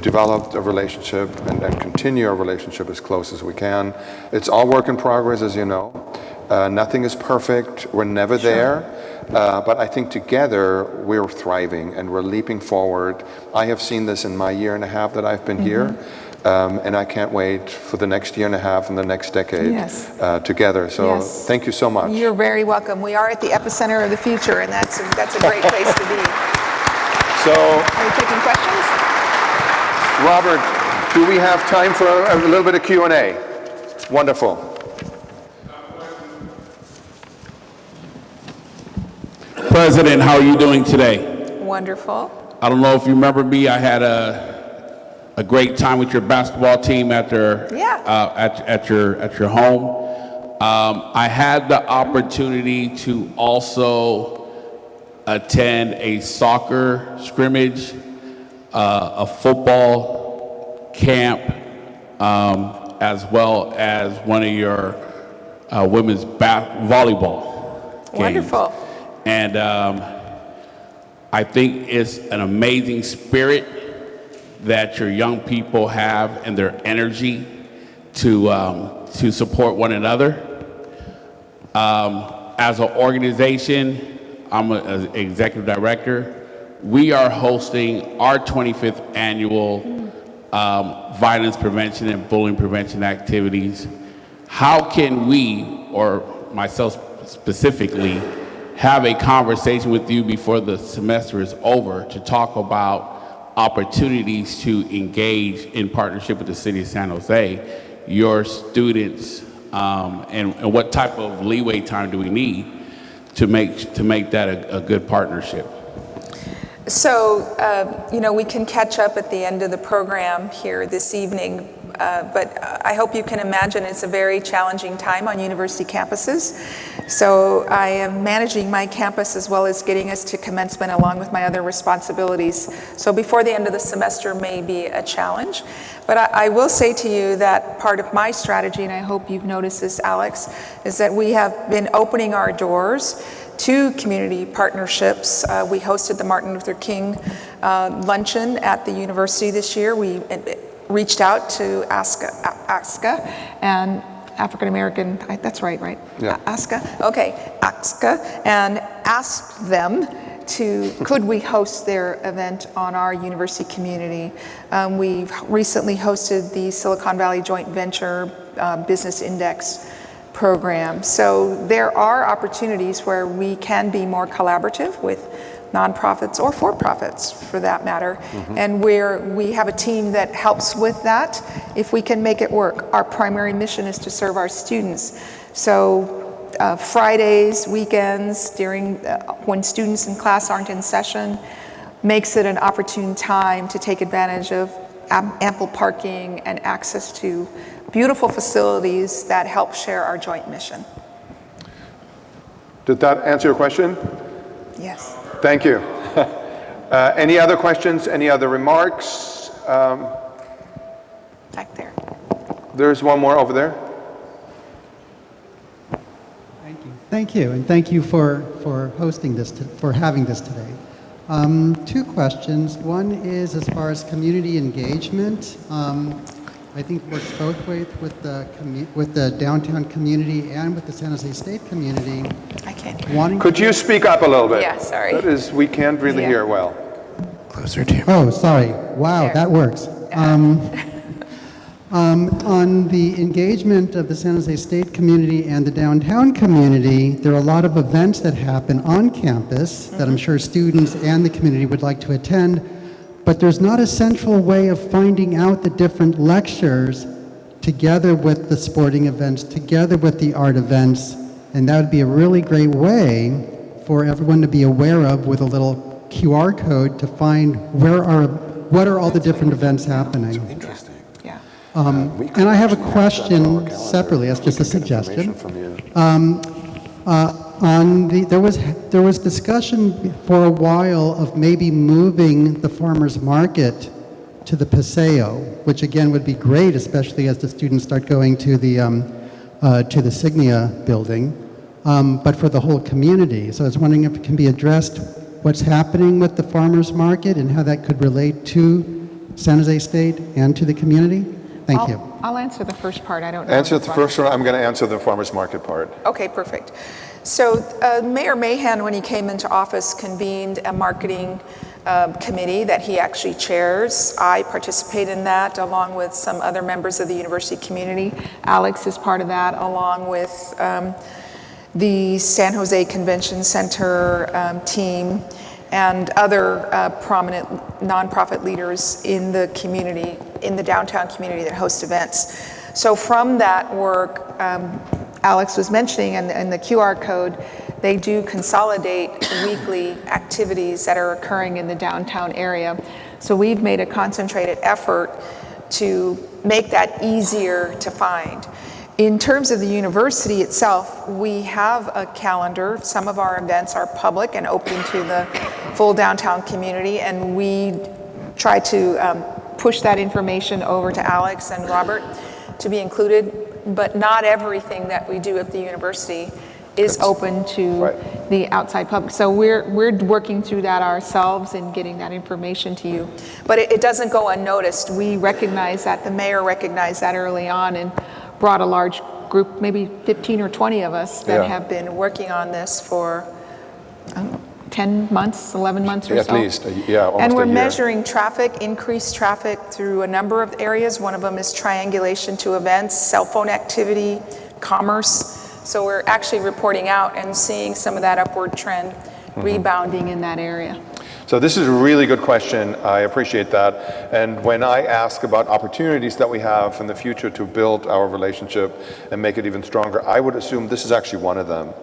develop a relationship and continue our relationship as close as we can. It's all work in progress, as you know. Nothing is perfect. We're never there. But I think together we're thriving and we're leaping forward. I have seen this in my year and a half that I've been here. And I can't wait for the next year and a half and the next decade together. So thank you so much. You're very welcome. We are at the epicenter of the future, and that's a great place to be. So, are you taking questions? Robert, do we have time for a little bit of Q&A? Wonderful. President, how are you doing today? Wonderful. I don't know if you remember me. I had a great time with your basketball team at your home. I had the opportunity to also attend a soccer scrimmage, a football camp, as well as one of your women's volleyball games. Wonderful. And I think it's an amazing spirit that your young people have and their energy to support one another. As an organization, I'm an executive director. We are hosting our 25th annual violence prevention and bullying prevention activities. How can we, or myself specifically, have a conversation with you before the semester is over to talk about opportunities to engage in partnership with the City of San Jose, your students, and what type of leeway time do we need to make that a good partnership? So, we can catch up at the end of the program here this evening, but I hope you can imagine it's a very challenging time on university campuses. So I am managing my campus as well as getting us to commencement along with my other responsibilities. So before the end of the semester may be a challenge, but I will say to you that part of my strategy, and I hope you've noticed this, Alex, is that we have been opening our doors to community partnerships. We hosted the Martin Luther King luncheon at the university this year. We reached out to ASCA and African American, that's right? Yeah. ASCA, okay, ASCA, and asked them could we host their event on our university community. We've recently hosted the Silicon Valley Joint Venture Business Index program. So there are opportunities where we can be more collaborative with nonprofits or for-profits for that matter. And we have a team that helps with that if we can make it work. Our primary mission is to serve our students. So Fridays, weekends, during when students in class aren't in session, makes it an opportune time to take advantage of ample parking and access to beautiful facilities that help share our joint mission. Did that answer your question? Yes. Thank you. Any other questions? Any other remarks? Back there. There's one more over there. Thank you, and thank you for hosting this, for having this today. Two questions. One is as far as community engagement. I think works both ways with the downtown community and with the San Jose State community. I can't hear. Could you speak up a little bit? Yeah, sorry. That is, we can't really Yeah. hear well. Closer to you. Oh, sorry. Wow, There. that works. On the engagement of the San Jose State community and the downtown community, there are a lot of events that happen on campus that I'm sure students and the community would like to attend, but there's not a central way of finding out the different lectures together with the sporting events, together with the art events, and that would be a really great way for everyone to be aware of with a little QR code to find what are all the different events happening. Interesting. Yeah. And I have a question separately, that's just a suggestion. There was discussion for a while of maybe moving the farmers market to the Paseo, which again would be great, especially as the students start going to the Signia building, but for the whole community. So I was wondering if it can be addressed, what's happening with the farmers market and how that could relate to San Jose State and to the community? Thank you. I'll answer the first part. I don't know. Answer the first one. I'm going to answer the farmers market part. Okay, perfect. So Mayor Mahan, when he came into office, convened a marketing committee that he actually chairs. I participate in that along with some other members of the university community. Alex is part of that, along with the San Jose Convention Center team and other prominent nonprofit leaders in the community, in the downtown community that host events. So from that work, Alex was mentioning, and the QR code, they do consolidate weekly activities that are occurring in the downtown area. So we've made a concentrated effort to make that easier to find. In terms of the university itself, we have a calendar. Some of our events are public and open to the full downtown community, and we try to push that information over to Alex and Robert to be included, but not everything that we do at the university is open to the outside public. So we're working through that ourselves and getting that information to you. But it doesn't go unnoticed. We recognize that, the mayor recognized that early on and brought a large group, maybe 15 or 20 of us that have been working on this for 10 months, 11 months or so. At least, almost and we're a year. measuring traffic, increased traffic through a number of areas. One of them is triangulation to events, cell phone activity, commerce. So we're actually reporting out and seeing some of that upward trend rebounding in that area. So this is a really good question. I appreciate that. And when I ask about opportunities that we have in the future to build our relationship and make it even stronger, I would assume this is actually one of them.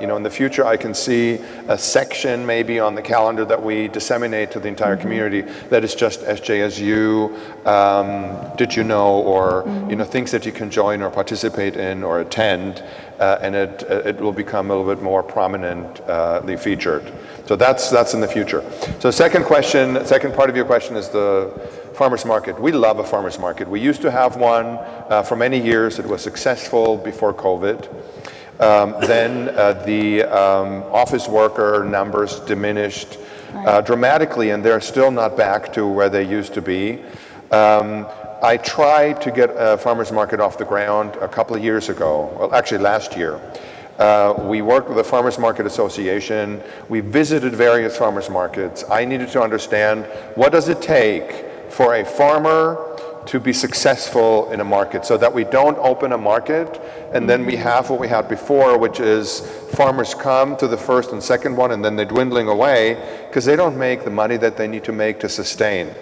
In the future, I can see a section maybe on the calendar that we disseminate to the entire community that is just SJSU, did you know, or things that you can join or participate in or attend, and it will become a little bit more prominently featured. So that's in the future. So second part of your question is the farmers market. We love a farmers market. We used to have one for many years. It was successful before COVID. Then the office worker numbers diminished dramatically, and they're still not back to where they used to be. I tried to get a farmers market off the ground a couple of years ago, well, actually last year. We worked with the Farmers Market Association. We visited various farmers markets. I needed to understand, what does it take for a farmer to be successful in a market, so that we don't open a market and then we have what we had before, which is farmers come to the first and second one and then they're dwindling away because they don't make the money that they need to make to sustain.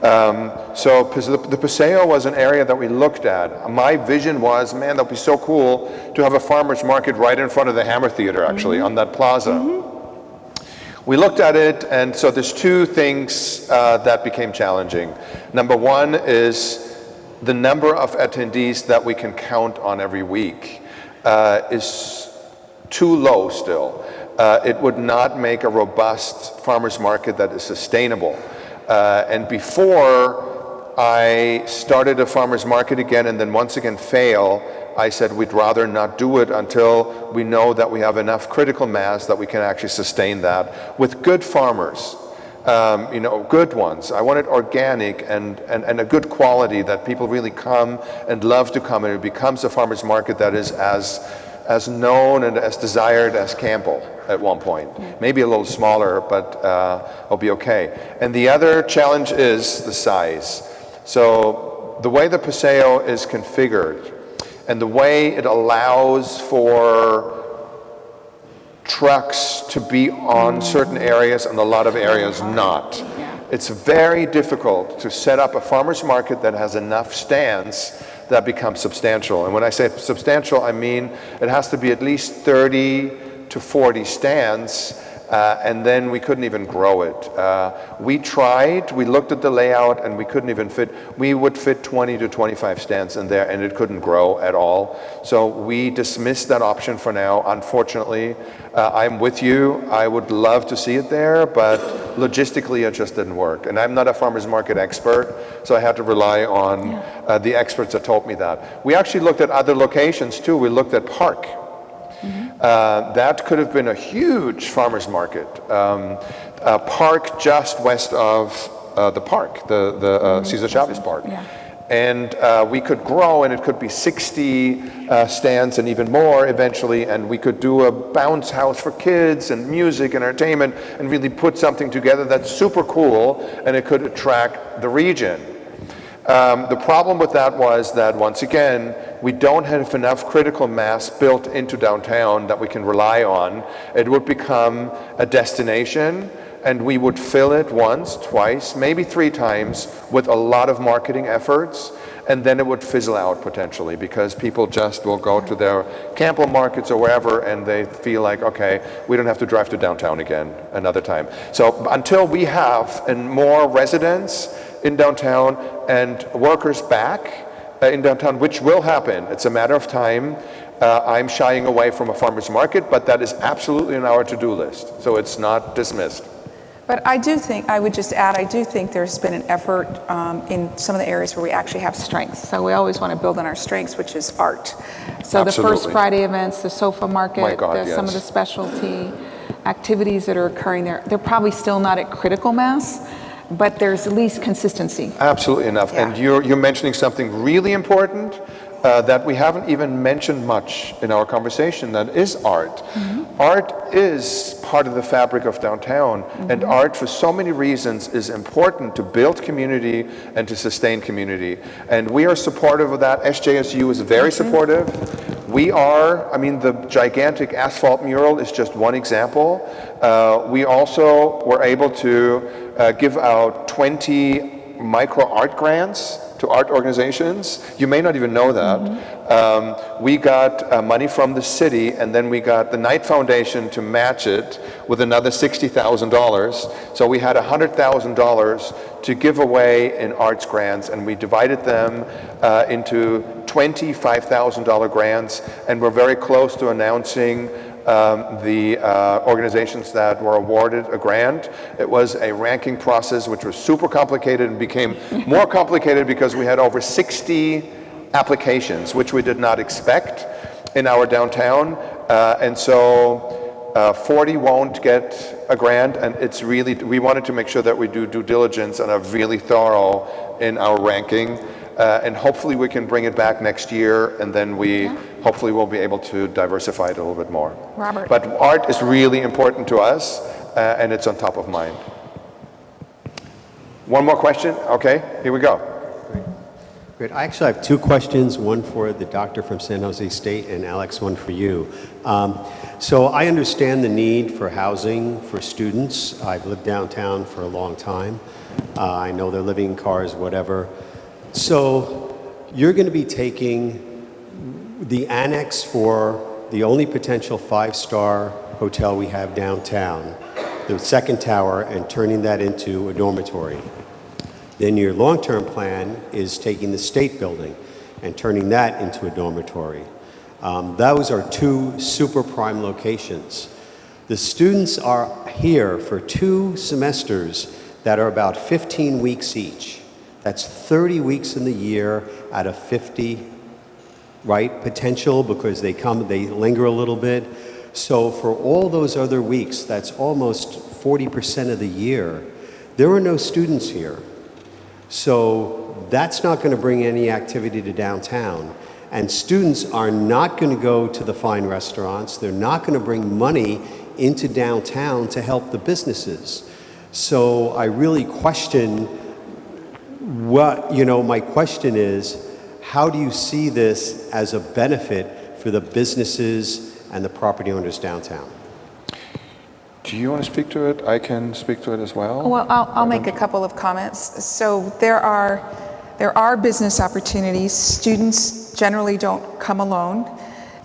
So the Paseo was an area that we looked at. My vision was, man, that would be so cool to have a farmer's market right in front of the Hammer Theater, actually, on that plaza. We looked at it, and so there's two things that became challenging. Number one is the number of attendees that we can count on every week is too low still. it would not make a robust farmers market that is sustainable. And before I started a farmers market again and then once again fail, I said we'd rather not do it until we know that we have enough critical mass that we can actually sustain that with good farmers. Good ones. I want it organic and a good quality that people really come and love to come, and it becomes a farmer's market that is as known and as desired as Campbell at one point. Maybe a little smaller, but it'll be okay. And the other challenge is the size. So the way the Paseo is configured and the way it allows for trucks to be on certain areas and a lot of areas not. It's very difficult to set up a farmer's market that has enough stands that becomes substantial. And when I say substantial, I mean it has to be at least 30 to 40 stands, and then we couldn't even grow it. We tried, we looked at the layout, and we couldn't even fit, we would fit 20 to 25 stands in there, and it couldn't grow at all. So we dismissed that option for now, unfortunately. I'm with you, I would love to see it there, but logistically it just didn't work. And I'm not a farmer's market expert, so I had to rely on the experts that told me that. We actually looked at other locations too. We looked at Park. That could have been a huge farmer's market. Park just west of the park, the Cesar Chavez Park. And we could grow, and it could be 60 stands and even more eventually, and we could do a bounce house for kids and music and entertainment and really put something together that's super cool, and it could attract the region. The problem with that was that, once again, we don't have enough critical mass built into downtown that we can rely on. It would become a destination, and we would fill it once, twice, maybe 3 times with a lot of marketing efforts, and then it would fizzle out potentially because people just will go to their Campbell markets or wherever, and they feel like, okay, we don't have to drive to downtown again another time. So until we have more residents in downtown and workers back in downtown, which will happen, it's a matter of time. I'm shying away from a farmer's market, but that is absolutely on our to-do list, so it's not dismissed. But I do think, I would just add, I do think there's been an effort in some of the areas where we actually have strengths. So we always want to build on our strengths, which is art. So the First Friday events, the sofa market, some of the specialty activities that are occurring there, they're probably still not at critical mass, but there's at least consistency. Absolutely enough. Yeah. And you're mentioning something really important that we haven't even mentioned much in our conversation, that is art. Art is part of the fabric of downtown, and art for so many reasons is important to build community and to sustain community. And we are supportive of that. SJSU is very supportive. We are, I mean, the gigantic asphalt mural is just one example. We also were able to give out 20 micro art grants to art organizations. You may not even know that. We got money from the city, and then we got the Knight Foundation to match it with another $60,000. So we had $100,000 to give away in arts grants, and we divided them into 20 $5,000 grants, and we're very close to announcing the organizations that were awarded a grant. It was a ranking process which was super complicated and became more complicated because we had over 60 applications, which we did not expect in our downtown. And so 40 won't get a grant, and it's really, we wanted to make sure that we do due diligence and are really thorough in our ranking. And hopefully we can bring it back next year, and then we hopefully will be able to diversify it a little bit more. Robert. But art is really important to us, and it's on top of mind. One more question? Okay, here we go. Great. I actually have 2 questions, one for the doctor from San Jose State, and Alex, one for you. So I understand the need for housing for students. I've lived downtown for a long time. I know they're living in cars, whatever. So you're going to be taking the annex for the only potential 5-star hotel we have downtown, the second tower, and turning that into a dormitory. Then your long-term plan is taking the State Building and turning that into a dormitory. Those are 2 super prime locations. The students are here for 2 semesters that are about 15 weeks each. That's 30 weeks in the year out of 50, right? Potential, because they come, they linger a little bit. So for all those other weeks, that's almost 40% of the year, there are no students here. So that's not going to bring any activity to downtown. And students are not going to go to the fine restaurants. They're not going to bring money into downtown to help the businesses. So I really question what, my question is, how do you see this as a benefit for the businesses and the property owners downtown? Do you want to speak to it? I can speak to it as well. Well, I'll make a couple of comments. So there are business opportunities. Students generally don't come alone.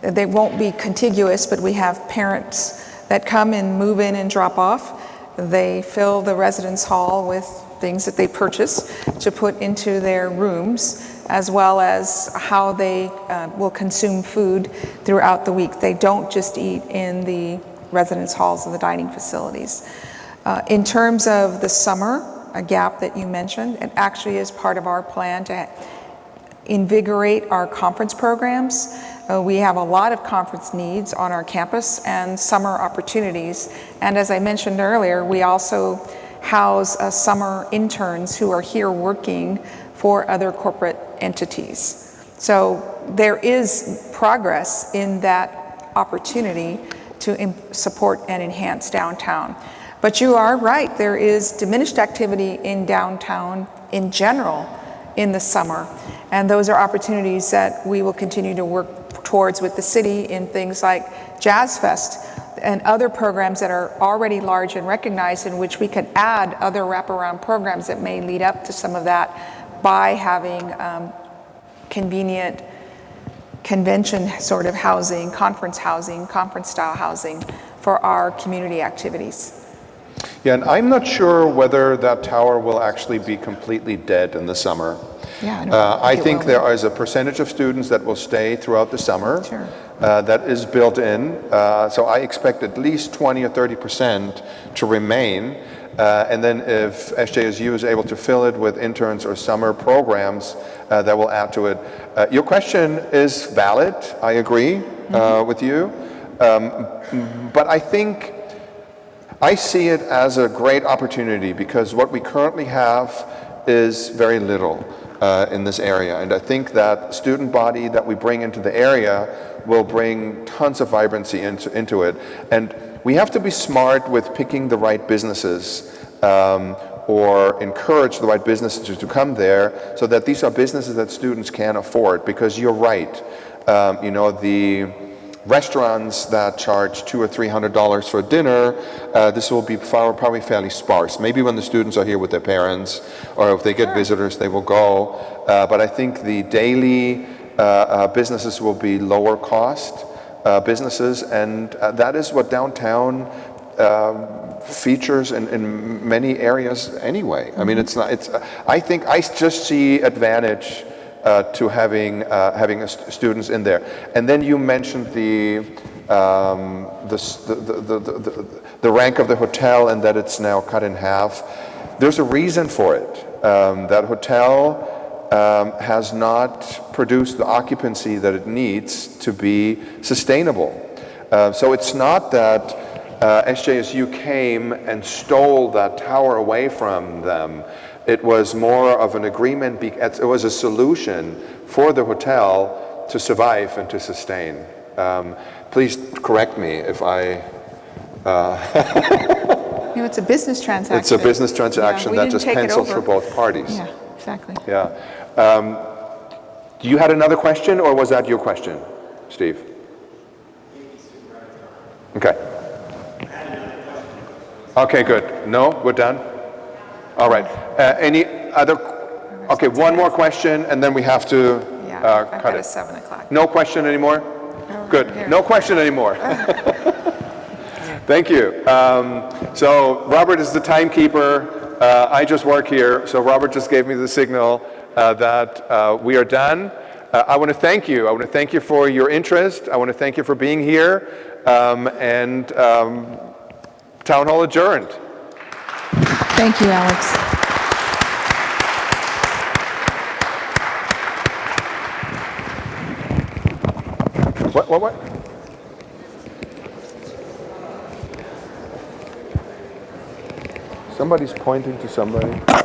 They won't be contiguous, but we have parents that come and move in and drop off. They fill the residence hall with things that they purchase to put into their rooms, as well as how they will consume food throughout the week. They don't just eat in the residence halls and the dining facilities. In terms of the summer, a gap that you mentioned, it actually is part of our plan to invigorate our conference programs. We have a lot of conference needs on our campus and summer opportunities. And as I mentioned earlier, we also house summer interns who are here working for other corporate entities. So there is progress in that opportunity to support and enhance downtown. But you are right, there is diminished activity in downtown in general in the summer. And those are opportunities that we will continue to work towards with the city in things like Jazz Fest and other programs that are already large and recognized, in which we could add other wraparound programs that may lead up to some of that by having convenient convention sort of housing, conference style housing for our community activities. Yeah, and I'm not sure whether that tower will actually be completely dead in the summer. Yeah, I think there is a percentage of students that will stay throughout the summer. Sure. That is built in. So I expect at least 20 or 30% to remain. And then if SJSU is able to fill it with interns or summer programs, that will add to it. Your question is valid. I agree with you. But I think I see it as a great opportunity, because what we currently have is very little in this area. And I think that student body that we bring into the area will bring tons of vibrancy into it. And we have to be smart with picking the right businesses or encourage the right businesses to come there, so that these are businesses that students can afford. Because you're right, the restaurants that charge $200 or $300 for dinner, this will be probably fairly sparse. Maybe when the students are here with their parents, or if they get visitors, they will go. But I think the daily businesses will be lower cost businesses, and that is what downtown features in many areas anyway. I mean, I think I just see advantage to having students in there. And then you mentioned the rank of the hotel, and that it's now cut in half. There's a reason for it. That hotel has not produced the occupancy that it needs to be sustainable. So it's not that SJSU came and stole that tower away from them. It was more of an agreement, it was a solution for the hotel to survive and to sustain. Please correct me if I... it's a business transaction. It's a business transaction that just penciled for both parties. Yeah, exactly. Yeah. You had another question, or was that your question, Steve? Okay. Okay, good. No, we're done? All right. Any other? Okay, one more question, and then we have to cut it. 7 o'clock. No question anymore? Good. No question anymore. Thank you. So Robert is the timekeeper. I just work here, so Robert just gave me the signal that we are done. I want to thank you. I want to thank you for your interest. I want to thank you for being here. Town hall adjourned. Thank you, Alex. What? Somebody's pointing to somebody.